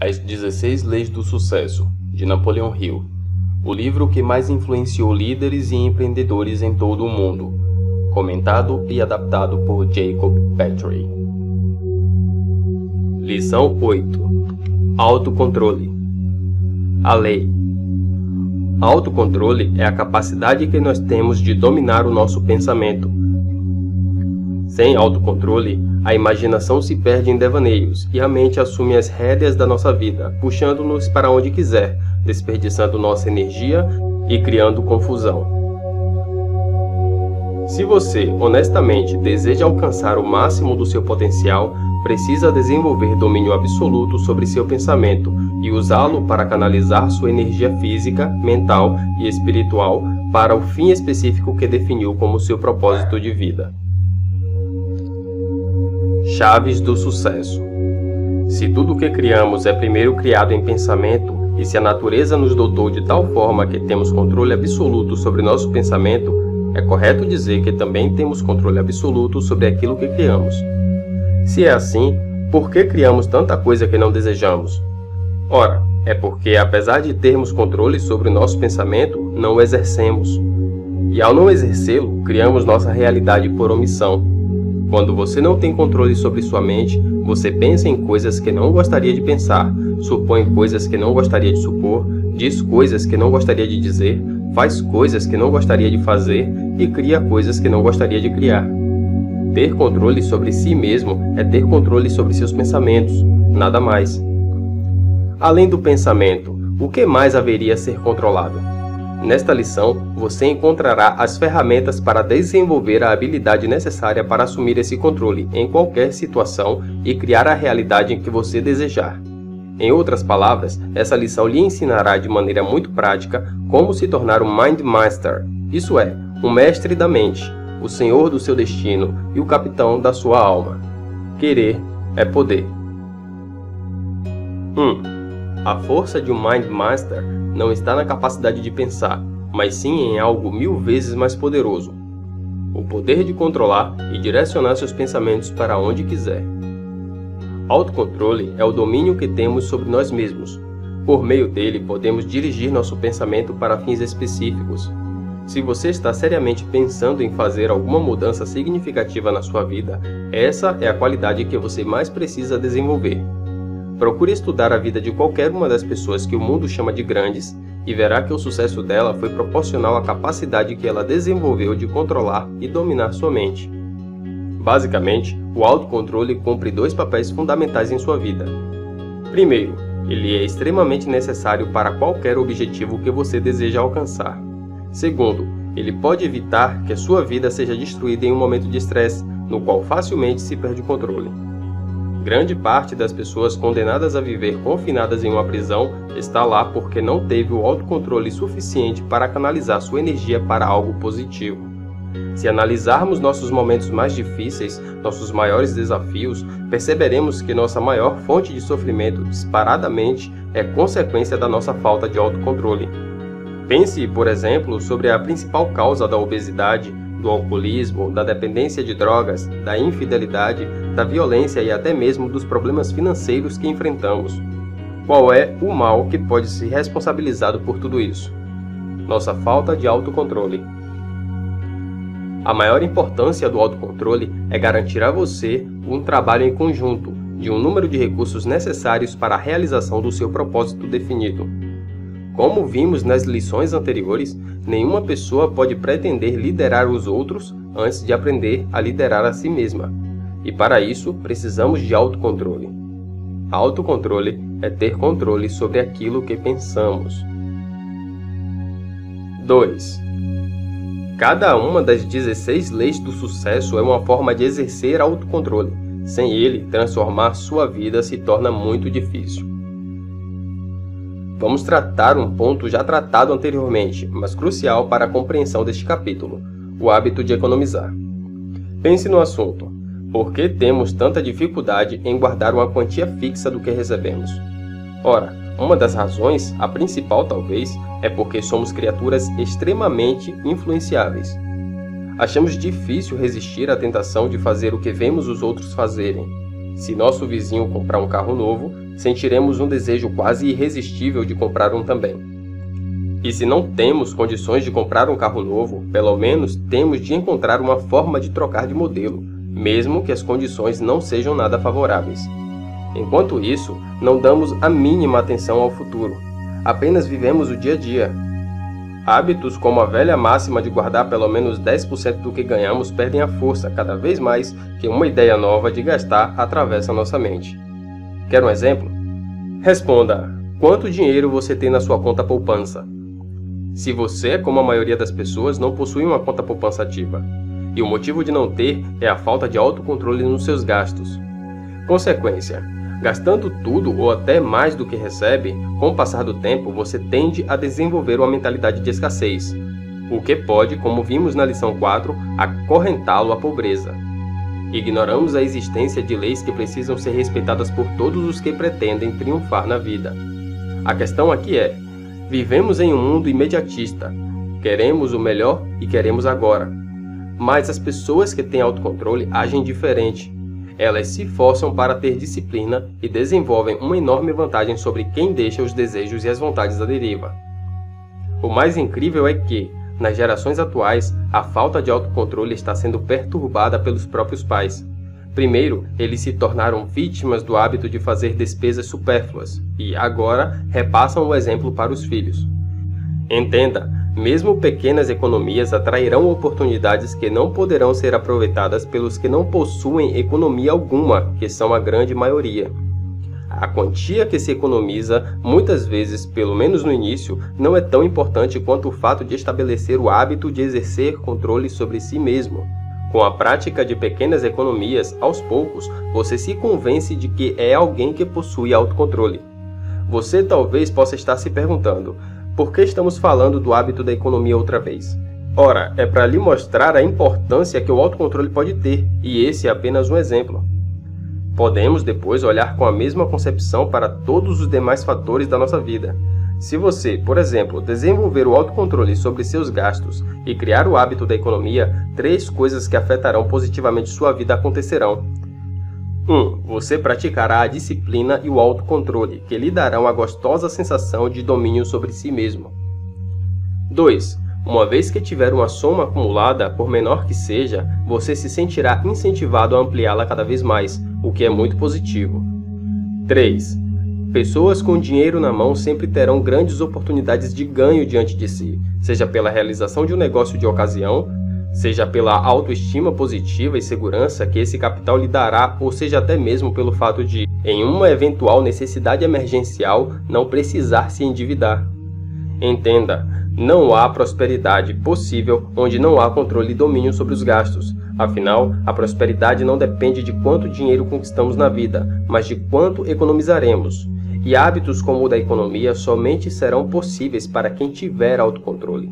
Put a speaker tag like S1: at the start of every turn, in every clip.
S1: As 16 Leis do Sucesso, de Napoleon Hill, o livro que mais influenciou líderes e empreendedores em todo o mundo, comentado e adaptado por Jacob Petrie. Lição 8. Autocontrole. A lei. Autocontrole é a capacidade que nós temos de dominar o nosso pensamento. Sem autocontrole, a imaginação se perde em devaneios e a mente assume as rédeas da nossa vida, puxando-nos para onde quiser, desperdiçando nossa energia e criando confusão. Se você, honestamente, deseja alcançar o máximo do seu potencial, precisa desenvolver domínio absoluto sobre seu pensamento e usá-lo para canalizar sua energia física, mental e espiritual para o fim específico que definiu como seu propósito de vida. Chaves do sucesso. Se tudo o que criamos é primeiro criado em pensamento, e se a natureza nos dotou de tal forma que temos controle absoluto sobre nosso pensamento, é correto dizer que também temos controle absoluto sobre aquilo que criamos. Se é assim, por que criamos tanta coisa que não desejamos? Ora, é porque, apesar de termos controle sobre o nosso pensamento, não o exercemos. E ao não exercê-lo, criamos nossa realidade por omissão. Quando você não tem controle sobre sua mente, você pensa em coisas que não gostaria de pensar, supõe coisas que não gostaria de supor, diz coisas que não gostaria de dizer, faz coisas que não gostaria de fazer e cria coisas que não gostaria de criar. Ter controle sobre si mesmo é ter controle sobre seus pensamentos, nada mais. Além do pensamento, o que mais haveria a ser controlado? Nesta lição, você encontrará as ferramentas para desenvolver a habilidade necessária para assumir esse controle em qualquer situação e criar a realidade em que você desejar. Em outras palavras, essa lição lhe ensinará de maneira muito prática como se tornar um Mind Master, isso é, um mestre da mente, o senhor do seu destino e o capitão da sua alma. Querer é poder. 1. A força de um Mind Master não está na capacidade de pensar, mas sim em algo 1000 vezes mais poderoso: o poder de controlar e direcionar seus pensamentos para onde quiser. Autocontrole é o domínio que temos sobre nós mesmos. Por meio dele, podemos dirigir nosso pensamento para fins específicos. Se você está seriamente pensando em fazer alguma mudança significativa na sua vida, essa é a qualidade que você mais precisa desenvolver. Procure estudar a vida de qualquer uma das pessoas que o mundo chama de grandes e verá que o sucesso dela foi proporcional à capacidade que ela desenvolveu de controlar e dominar sua mente. Basicamente, o autocontrole cumpre 2 papéis fundamentais em sua vida. Primeiro, ele é extremamente necessário para qualquer objetivo que você deseja alcançar. Segundo, ele pode evitar que a sua vida seja destruída em um momento de estresse, no qual facilmente se perde o controle. Grande parte das pessoas condenadas a viver confinadas em uma prisão está lá porque não teve o autocontrole suficiente para canalizar sua energia para algo positivo. Se analisarmos nossos momentos mais difíceis, nossos maiores desafios, perceberemos que nossa maior fonte de sofrimento disparadamente é consequência da nossa falta de autocontrole. Pense, por exemplo, sobre a principal causa da obesidade, do alcoolismo, da dependência de drogas, da infidelidade, da violência e até mesmo dos problemas financeiros que enfrentamos. Qual é o mal que pode ser responsabilizado por tudo isso? Nossa falta de autocontrole. A maior importância do autocontrole é garantir a você um trabalho em conjunto, de um número de recursos necessários para a realização do seu propósito definido. Como vimos nas lições anteriores, nenhuma pessoa pode pretender liderar os outros antes de aprender a liderar a si mesma. E para isso, precisamos de autocontrole. Autocontrole é ter controle sobre aquilo que pensamos. 2. Cada uma das 16 leis do sucesso é uma forma de exercer autocontrole. Sem ele, transformar sua vida se torna muito difícil. Vamos tratar um ponto já tratado anteriormente, mas crucial para a compreensão deste capítulo: o hábito de economizar. Pense no assunto. Por que temos tanta dificuldade em guardar uma quantia fixa do que recebemos? Ora, uma das razões, a principal talvez, é porque somos criaturas extremamente influenciáveis. Achamos difícil resistir à tentação de fazer o que vemos os outros fazerem. Se nosso vizinho comprar um carro novo, sentiremos um desejo quase irresistível de comprar um também. E se não temos condições de comprar um carro novo, pelo menos temos de encontrar uma forma de trocar de modelo, mesmo que as condições não sejam nada favoráveis. Enquanto isso, não damos a mínima atenção ao futuro, apenas vivemos o dia a dia. Hábitos como a velha máxima de guardar pelo menos 10% do que ganhamos perdem a força cada vez mais que uma ideia nova de gastar atravessa nossa mente. Quer um exemplo? Responda: quanto dinheiro você tem na sua conta poupança? Se você, como a maioria das pessoas, não possui uma conta poupança ativa, e o motivo de não ter é a falta de autocontrole nos seus gastos. Consequência: gastando tudo ou até mais do que recebe, com o passar do tempo você tende a desenvolver uma mentalidade de escassez, o que pode, como vimos na lição 4, acorrentá-lo à pobreza. Ignoramos a existência de leis que precisam ser respeitadas por todos os que pretendem triunfar na vida. A questão aqui é: vivemos em um mundo imediatista, queremos o melhor e queremos agora. Mas as pessoas que têm autocontrole agem diferente. Elas se forçam para ter disciplina e desenvolvem uma enorme vantagem sobre quem deixa os desejos e as vontades à deriva. O mais incrível é que, nas gerações atuais, a falta de autocontrole está sendo perturbada pelos próprios pais. Primeiro, eles se tornaram vítimas do hábito de fazer despesas supérfluas e, agora, repassam o exemplo para os filhos. Entenda, mesmo pequenas economias atrairão oportunidades que não poderão ser aproveitadas pelos que não possuem economia alguma, que são a grande maioria. A quantia que se economiza, muitas vezes, pelo menos no início, não é tão importante quanto o fato de estabelecer o hábito de exercer controle sobre si mesmo. Com a prática de pequenas economias, aos poucos, você se convence de que é alguém que possui autocontrole. Você talvez possa estar se perguntando: por que estamos falando do hábito da economia outra vez? Ora, é para lhe mostrar a importância que o autocontrole pode ter, e esse é apenas um exemplo. Podemos depois olhar com a mesma concepção para todos os demais fatores da nossa vida. Se você, por exemplo, desenvolver o autocontrole sobre seus gastos e criar o hábito da economia, 3 coisas que afetarão positivamente sua vida acontecerão. 1. Você praticará a disciplina e o autocontrole, que lhe darão a gostosa sensação de domínio sobre si mesmo. 2. Uma vez que tiver uma soma acumulada, por menor que seja, você se sentirá incentivado a ampliá-la cada vez mais, o que é muito positivo. 3. Pessoas com dinheiro na mão sempre terão grandes oportunidades de ganho diante de si, seja pela realização de um negócio de ocasião, seja pela autoestima positiva e segurança que esse capital lhe dará, ou seja até mesmo pelo fato de, em uma eventual necessidade emergencial, não precisar se endividar. Entenda, não há prosperidade possível onde não há controle e domínio sobre os gastos. Afinal, a prosperidade não depende de quanto dinheiro conquistamos na vida, mas de quanto economizaremos. E hábitos como o da economia somente serão possíveis para quem tiver autocontrole.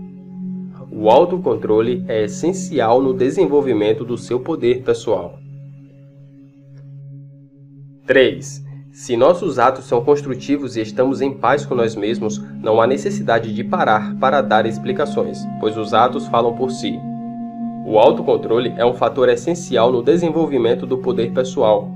S1: O autocontrole é essencial no desenvolvimento do seu poder pessoal. 3. Se nossos atos são construtivos e estamos em paz com nós mesmos, não há necessidade de parar para dar explicações, pois os atos falam por si. O autocontrole é um fator essencial no desenvolvimento do poder pessoal.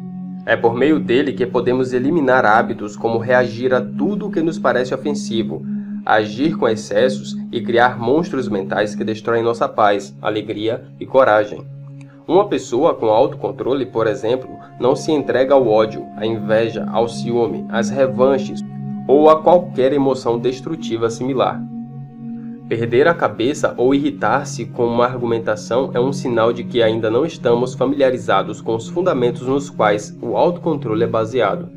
S1: É por meio dele que podemos eliminar hábitos como reagir a tudo o que nos parece ofensivo, agir com excessos e criar monstros mentais que destroem nossa paz, alegria e coragem. Uma pessoa com autocontrole, por exemplo, não se entrega ao ódio, à inveja, ao ciúme, às revanches ou a qualquer emoção destrutiva similar. Perder a cabeça ou irritar-se com uma argumentação é um sinal de que ainda não estamos familiarizados com os fundamentos nos quais o autocontrole é baseado.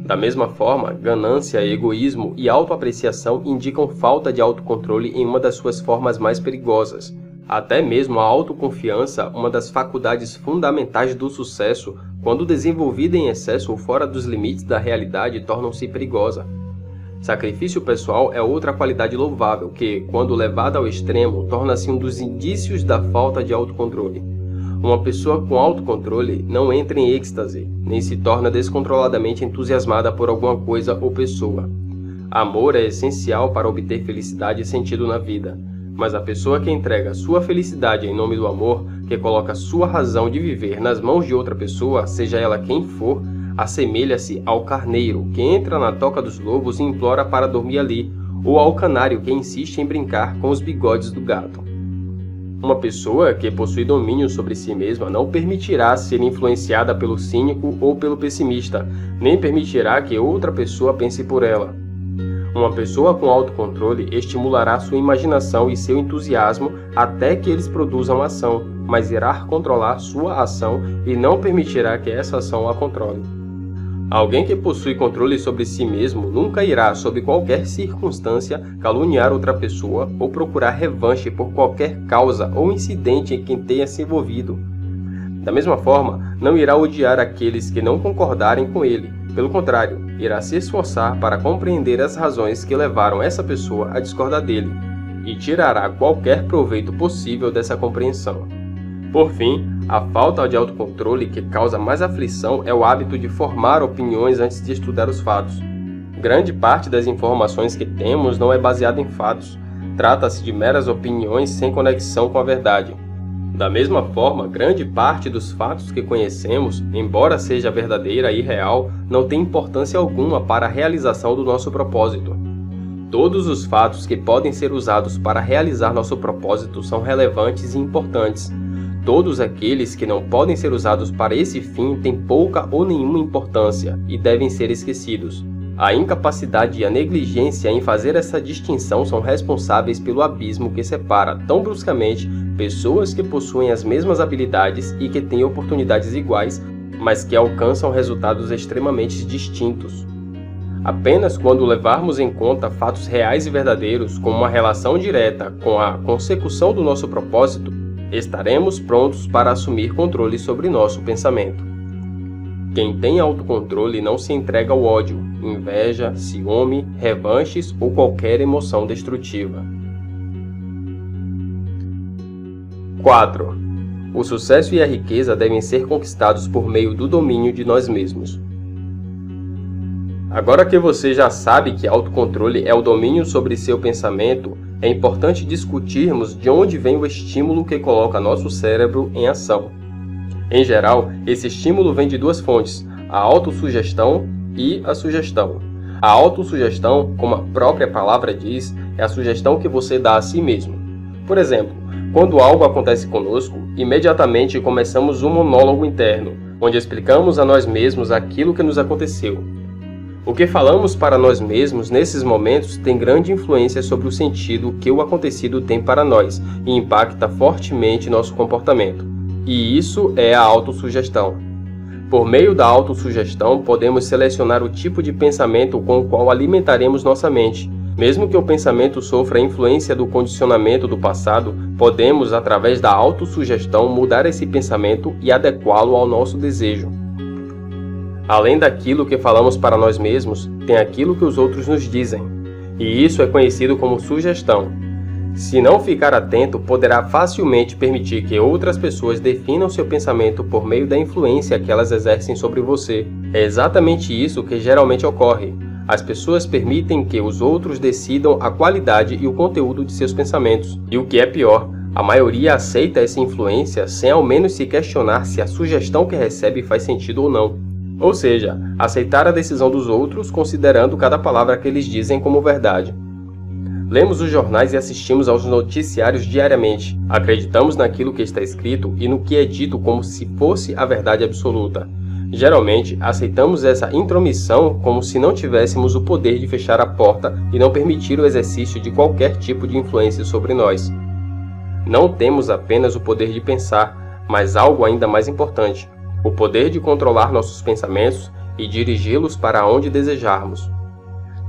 S1: Da mesma forma, ganância, egoísmo e autoapreciação indicam falta de autocontrole em uma das suas formas mais perigosas. Até mesmo a autoconfiança, uma das faculdades fundamentais do sucesso, quando desenvolvida em excesso ou fora dos limites da realidade, torna-se perigosa. Sacrifício pessoal é outra qualidade louvável que, quando levada ao extremo, torna-se um dos indícios da falta de autocontrole. Uma pessoa com autocontrole não entra em êxtase, nem se torna descontroladamente entusiasmada por alguma coisa ou pessoa. Amor é essencial para obter felicidade e sentido na vida, mas a pessoa que entrega sua felicidade em nome do amor que coloca sua razão de viver nas mãos de outra pessoa, seja ela quem for, assemelha-se ao carneiro que entra na toca dos lobos e implora para dormir ali, ou ao canário que insiste em brincar com os bigodes do gato. Uma pessoa que possui domínio sobre si mesma não permitirá ser influenciada pelo cínico ou pelo pessimista, nem permitirá que outra pessoa pense por ela. Uma pessoa com autocontrole estimulará sua imaginação e seu entusiasmo até que eles produzam ação, mas irá controlar sua ação e não permitirá que essa ação a controle. Alguém que possui controle sobre si mesmo nunca irá, sob qualquer circunstância, caluniar outra pessoa ou procurar revanche por qualquer causa ou incidente em que tenha se envolvido. Da mesma forma, não irá odiar aqueles que não concordarem com ele. Pelo contrário, irá se esforçar para compreender as razões que levaram essa pessoa a discordar dele e tirará qualquer proveito possível dessa compreensão. Por fim, a falta de autocontrole que causa mais aflição é o hábito de formar opiniões antes de estudar os fatos. Grande parte das informações que temos não é baseada em fatos. Trata-se de meras opiniões sem conexão com a verdade. Da mesma forma, grande parte dos fatos que conhecemos, embora seja verdadeira e real, não tem importância alguma para a realização do nosso propósito. Todos os fatos que podem ser usados para realizar nosso propósito são relevantes e importantes. Todos aqueles que não podem ser usados para esse fim têm pouca ou nenhuma importância e devem ser esquecidos. A incapacidade e a negligência em fazer essa distinção são responsáveis pelo abismo que separa tão bruscamente pessoas que possuem as mesmas habilidades e que têm oportunidades iguais, mas que alcançam resultados extremamente distintos. Apenas quando levarmos em conta fatos reais e verdadeiros, como uma relação direta com a consecução do nosso propósito, estaremos prontos para assumir controle sobre nosso pensamento. Quem tem autocontrole não se entrega ao ódio, inveja, ciúme, revanches ou qualquer emoção destrutiva. 4. O sucesso e a riqueza devem ser conquistados por meio do domínio de nós mesmos. Agora que você já sabe que autocontrole é o domínio sobre seu pensamento, é importante discutirmos de onde vem o estímulo que coloca nosso cérebro em ação. Em geral, esse estímulo vem de duas fontes, a autossugestão e a sugestão. A autossugestão, como a própria palavra diz, é a sugestão que você dá a si mesmo. Por exemplo, quando algo acontece conosco, imediatamente começamos um monólogo interno, onde explicamos a nós mesmos aquilo que nos aconteceu. O que falamos para nós mesmos nesses momentos tem grande influência sobre o sentido que o acontecido tem para nós e impacta fortemente nosso comportamento. E isso é a autossugestão. Por meio da autossugestão, podemos selecionar o tipo de pensamento com o qual alimentaremos nossa mente. Mesmo que o pensamento sofra a influência do condicionamento do passado, podemos, através da autossugestão, mudar esse pensamento e adequá-lo ao nosso desejo. Além daquilo que falamos para nós mesmos, tem aquilo que os outros nos dizem. E isso é conhecido como sugestão. Se não ficar atento, poderá facilmente permitir que outras pessoas definam seu pensamento por meio da influência que elas exercem sobre você. É exatamente isso que geralmente ocorre. As pessoas permitem que os outros decidam a qualidade e o conteúdo de seus pensamentos. E o que é pior, a maioria aceita essa influência sem ao menos se questionar se a sugestão que recebe faz sentido ou não. Ou seja, aceitar a decisão dos outros considerando cada palavra que eles dizem como verdade. Lemos os jornais e assistimos aos noticiários diariamente. Acreditamos naquilo que está escrito e no que é dito como se fosse a verdade absoluta. Geralmente, aceitamos essa intromissão como se não tivéssemos o poder de fechar a porta e não permitir o exercício de qualquer tipo de influência sobre nós. Não temos apenas o poder de pensar, mas algo ainda mais importante: o poder de controlar nossos pensamentos e dirigi-los para onde desejarmos.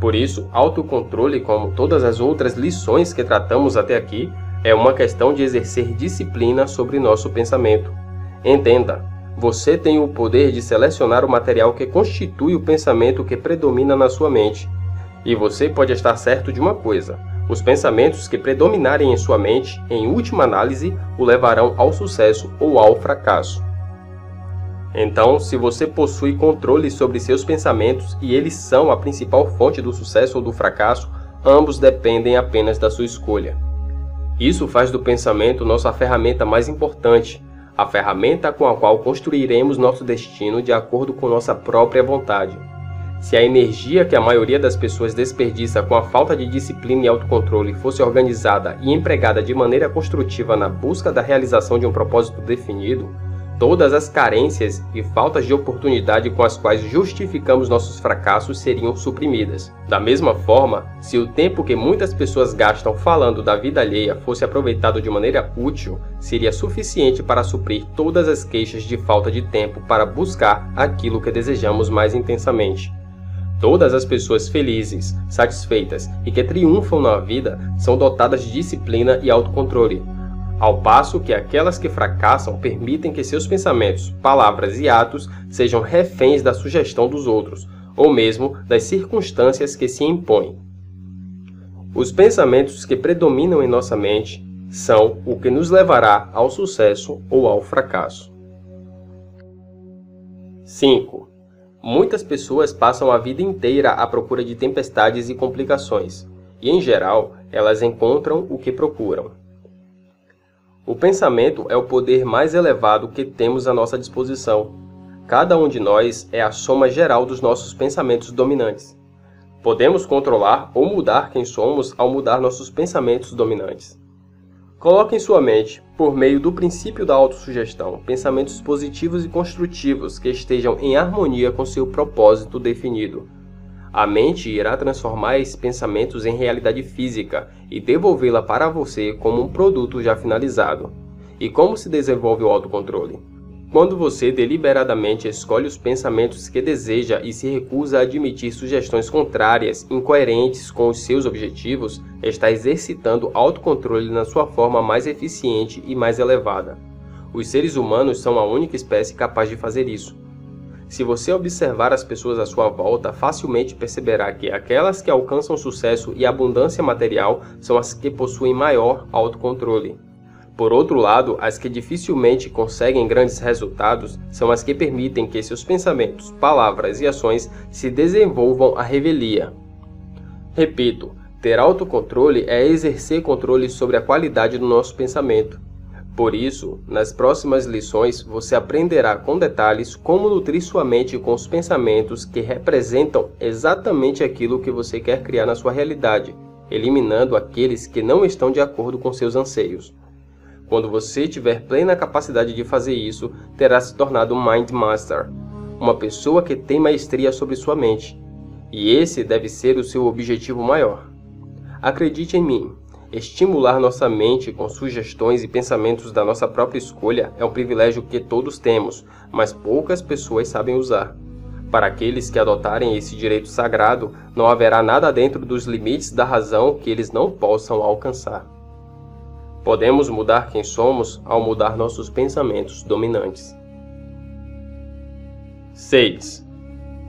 S1: Por isso, autocontrole, como todas as outras lições que tratamos até aqui, é uma questão de exercer disciplina sobre nosso pensamento. Entenda, você tem o poder de selecionar o material que constitui o pensamento que predomina na sua mente. E você pode estar certo de uma coisa: os pensamentos que predominarem em sua mente, em última análise, o levarão ao sucesso ou ao fracasso. Então, se você possui controle sobre seus pensamentos e eles são a principal fonte do sucesso ou do fracasso, ambos dependem apenas da sua escolha. Isso faz do pensamento nossa ferramenta mais importante, a ferramenta com a qual construiremos nosso destino de acordo com nossa própria vontade. Se a energia que a maioria das pessoas desperdiça com a falta de disciplina e autocontrole fosse organizada e empregada de maneira construtiva na busca da realização de um propósito definido, todas as carências e faltas de oportunidade com as quais justificamos nossos fracassos seriam suprimidas. Da mesma forma, se o tempo que muitas pessoas gastam falando da vida alheia fosse aproveitado de maneira útil, seria suficiente para suprir todas as queixas de falta de tempo para buscar aquilo que desejamos mais intensamente. Todas as pessoas felizes, satisfeitas e que triunfam na vida são dotadas de disciplina e autocontrole, ao passo que aquelas que fracassam permitem que seus pensamentos, palavras e atos sejam reféns da sugestão dos outros, ou mesmo das circunstâncias que se impõem. Os pensamentos que predominam em nossa mente são o que nos levará ao sucesso ou ao fracasso. 5. Muitas pessoas passam a vida inteira à procura de tempestades e complicações, e em geral, elas encontram o que procuram. O pensamento é o poder mais elevado que temos à nossa disposição. Cada um de nós é a soma geral dos nossos pensamentos dominantes. Podemos controlar ou mudar quem somos ao mudar nossos pensamentos dominantes. Coloque em sua mente, por meio do princípio da autossugestão, pensamentos positivos e construtivos que estejam em harmonia com seu propósito definido. A mente irá transformar esses pensamentos em realidade física e devolvê-la para você como um produto já finalizado. E como se desenvolve o autocontrole? Quando você deliberadamente escolhe os pensamentos que deseja e se recusa a admitir sugestões contrárias, incoerentes com os seus objetivos, está exercitando autocontrole na sua forma mais eficiente e mais elevada. Os seres humanos são a única espécie capaz de fazer isso. Se você observar as pessoas à sua volta, facilmente perceberá que aquelas que alcançam sucesso e abundância material são as que possuem maior autocontrole. Por outro lado, as que dificilmente conseguem grandes resultados são as que permitem que seus pensamentos, palavras e ações se desenvolvam à revelia. Repito, ter autocontrole é exercer controle sobre a qualidade do nosso pensamento. Por isso, nas próximas lições, você aprenderá com detalhes como nutrir sua mente com os pensamentos que representam exatamente aquilo que você quer criar na sua realidade, eliminando aqueles que não estão de acordo com seus anseios. Quando você tiver plena capacidade de fazer isso, terá se tornado um Mind Master, uma pessoa que tem maestria sobre sua mente. E esse deve ser o seu objetivo maior. Acredite em mim, estimular nossa mente com sugestões e pensamentos da nossa própria escolha é um privilégio que todos temos, mas poucas pessoas sabem usar. Para aqueles que adotarem esse direito sagrado, não haverá nada dentro dos limites da razão que eles não possam alcançar. Podemos mudar quem somos ao mudar nossos pensamentos dominantes. 6.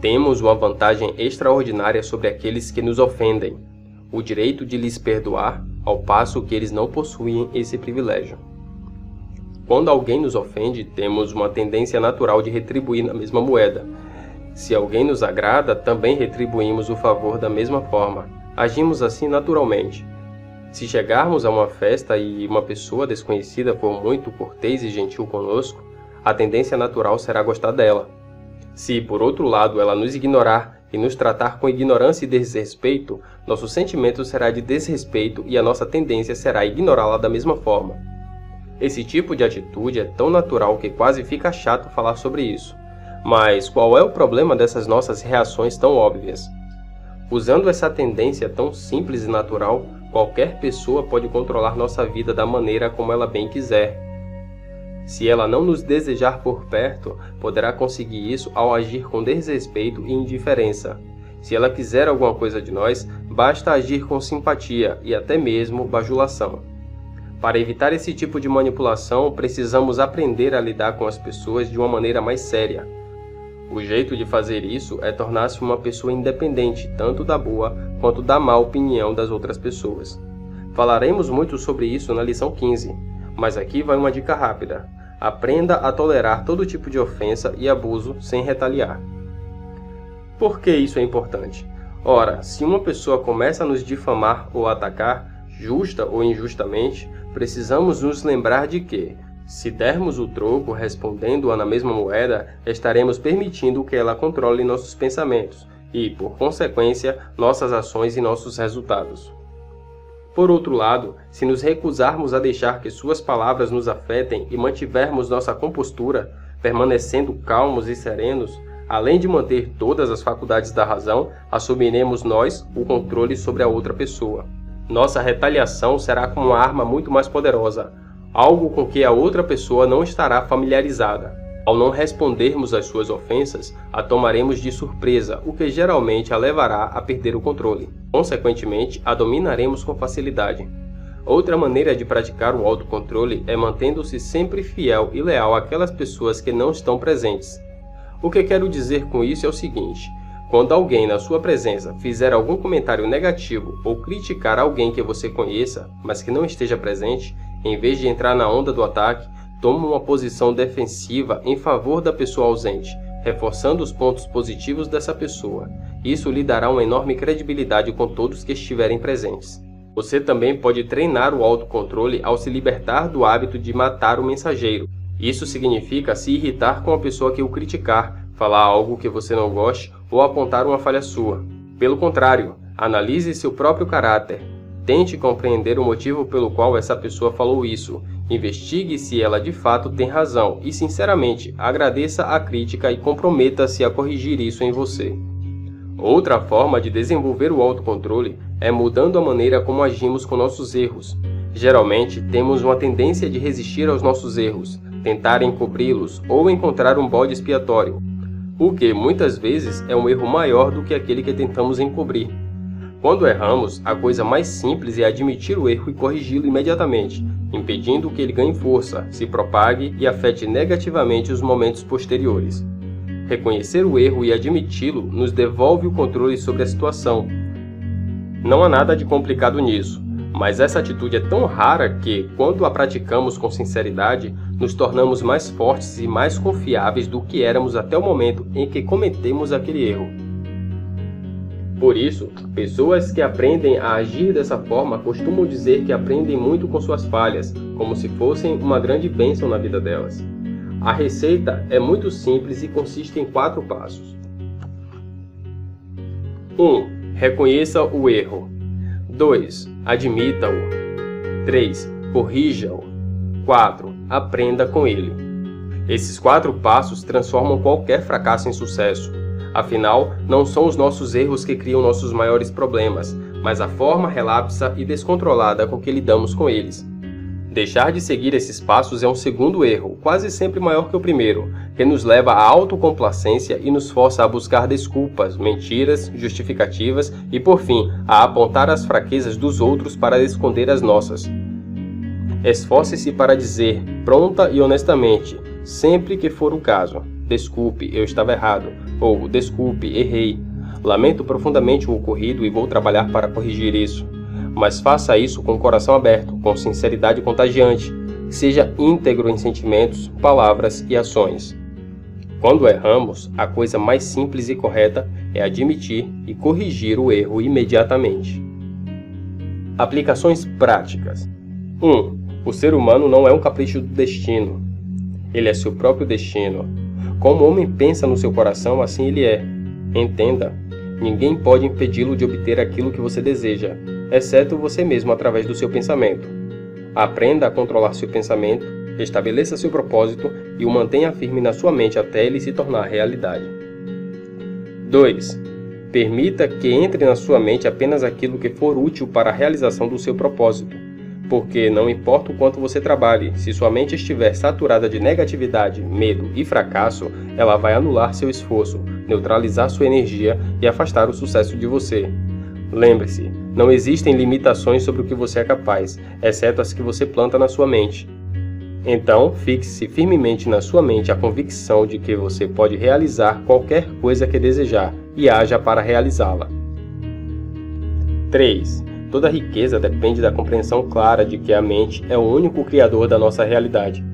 S1: Temos uma vantagem extraordinária sobre aqueles que nos ofendem, o direito de lhes perdoar, ao passo que eles não possuem esse privilégio. Quando alguém nos ofende, temos uma tendência natural de retribuir na mesma moeda. Se alguém nos agrada, também retribuímos o favor da mesma forma. Agimos assim naturalmente. Se chegarmos a uma festa e uma pessoa desconhecida for muito cortês e gentil conosco, a tendência natural será gostar dela. Se, por outro lado, ela nos ignorar e nos tratar com ignorância e desrespeito, nosso sentimento será de desrespeito e a nossa tendência será ignorá-la da mesma forma. Esse tipo de atitude é tão natural que quase fica chato falar sobre isso. Mas qual é o problema dessas nossas reações tão óbvias? Usando essa tendência tão simples e natural, qualquer pessoa pode controlar nossa vida da maneira como ela bem quiser. Se ela não nos desejar por perto, poderá conseguir isso ao agir com desrespeito e indiferença. Se ela quiser alguma coisa de nós, basta agir com simpatia e até mesmo bajulação. Para evitar esse tipo de manipulação, precisamos aprender a lidar com as pessoas de uma maneira mais séria. O jeito de fazer isso é tornar-se uma pessoa independente, tanto da boa quanto da má opinião das outras pessoas. Falaremos muito sobre isso na lição 15, mas aqui vai uma dica rápida. Aprenda a tolerar todo tipo de ofensa e abuso sem retaliar. Por que isso é importante? Ora, se uma pessoa começa a nos difamar ou atacar, justa ou injustamente, precisamos nos lembrar de que, Se dermos o troco respondendo-a na mesma moeda, estaremos permitindo que ela controle nossos pensamentos e, por consequência, nossas ações e nossos resultados. Por outro lado, se nos recusarmos a deixar que suas palavras nos afetem e mantivermos nossa compostura, permanecendo calmos e serenos, além de manter todas as faculdades da razão, assumiremos nós o controle sobre a outra pessoa. Nossa retaliação será como uma arma muito mais poderosa, algo com que a outra pessoa não estará familiarizada. Ao não respondermos às suas ofensas, a tomaremos de surpresa, o que geralmente a levará a perder o controle. Consequentemente, a dominaremos com facilidade. Outra maneira de praticar o autocontrole é mantendo-se sempre fiel e leal àquelas pessoas que não estão presentes. O que quero dizer com isso é o seguinte: quando alguém na sua presença fizer algum comentário negativo ou criticar alguém que você conheça, mas que não esteja presente, em vez de entrar na onda do ataque, tome uma posição defensiva em favor da pessoa ausente, reforçando os pontos positivos dessa pessoa. Isso lhe dará uma enorme credibilidade com todos que estiverem presentes. Você também pode treinar o autocontrole ao se libertar do hábito de matar o mensageiro. Isso significa se irritar com a pessoa que o criticar, falar algo que você não goste ou apontar uma falha sua. Pelo contrário, analise seu próprio caráter. Tente compreender o motivo pelo qual essa pessoa falou isso. Investigue se ela de fato tem razão e, sinceramente, agradeça a crítica e comprometa-se a corrigir isso em você. Outra forma de desenvolver o autocontrole é mudando a maneira como agimos com nossos erros. Geralmente, temos uma tendência de resistir aos nossos erros, tentar encobri-los ou encontrar um bode expiatório, o que muitas vezes é um erro maior do que aquele que tentamos encobrir. Quando erramos, a coisa mais simples é admitir o erro e corrigi-lo imediatamente, impedindo que ele ganhe força, se propague e afete negativamente os momentos posteriores. Reconhecer o erro e admiti-lo nos devolve o controle sobre a situação. Não há nada de complicado nisso, mas essa atitude é tão rara que, quando a praticamos com sinceridade, nos tornamos mais fortes e mais confiáveis do que éramos até o momento em que cometemos aquele erro. Por isso, pessoas que aprendem a agir dessa forma costumam dizer que aprendem muito com suas falhas, como se fossem uma grande bênção na vida delas. A receita é muito simples e consiste em 4 passos. 1. Reconheça o erro. 2. Admita-o. 3. Corrija-o. 4. Aprenda com ele. Esses 4 passos transformam qualquer fracasso em sucesso. Afinal, não são os nossos erros que criam nossos maiores problemas, mas a forma relapsa e descontrolada com que lidamos com eles. Deixar de seguir esses passos é um segundo erro, quase sempre maior que o primeiro, que nos leva à autocomplacência e nos força a buscar desculpas, mentiras, justificativas e, por fim, a apontar as fraquezas dos outros para esconder as nossas. Esforce-se para dizer, pronta e honestamente, sempre que for o caso: desculpe, eu estava errado, ou desculpe, errei. Lamento profundamente o ocorrido e vou trabalhar para corrigir isso. Mas faça isso com o coração aberto, com sinceridade contagiante. Seja íntegro em sentimentos, palavras e ações. Quando erramos, a coisa mais simples e correta é admitir e corrigir o erro imediatamente. Aplicações práticas. 1. O ser humano não é um capricho do destino. Ele é seu próprio destino. Como o homem pensa no seu coração, assim ele é. Entenda, ninguém pode impedi-lo de obter aquilo que você deseja, exceto você mesmo através do seu pensamento. Aprenda a controlar seu pensamento, estabeleça seu propósito e o mantenha firme na sua mente até ele se tornar realidade. 2. Permita que entre na sua mente apenas aquilo que for útil para a realização do seu propósito. Porque não importa o quanto você trabalhe, se sua mente estiver saturada de negatividade, medo e fracasso, ela vai anular seu esforço, neutralizar sua energia e afastar o sucesso de você. Lembre-se, não existem limitações sobre o que você é capaz, exceto as que você planta na sua mente. Então, fixe firmemente na sua mente a convicção de que você pode realizar qualquer coisa que desejar e haja para realizá-la. 3. Toda riqueza depende da compreensão clara de que a mente é o único criador da nossa realidade.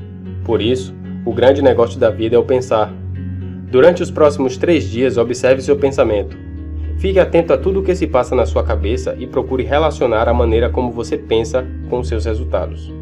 S1: Por isso, o grande negócio da vida é o pensar. Durante os próximos 3 dias, observe seu pensamento. Fique atento a tudo o que se passa na sua cabeça e procure relacionar a maneira como você pensa com os seus resultados.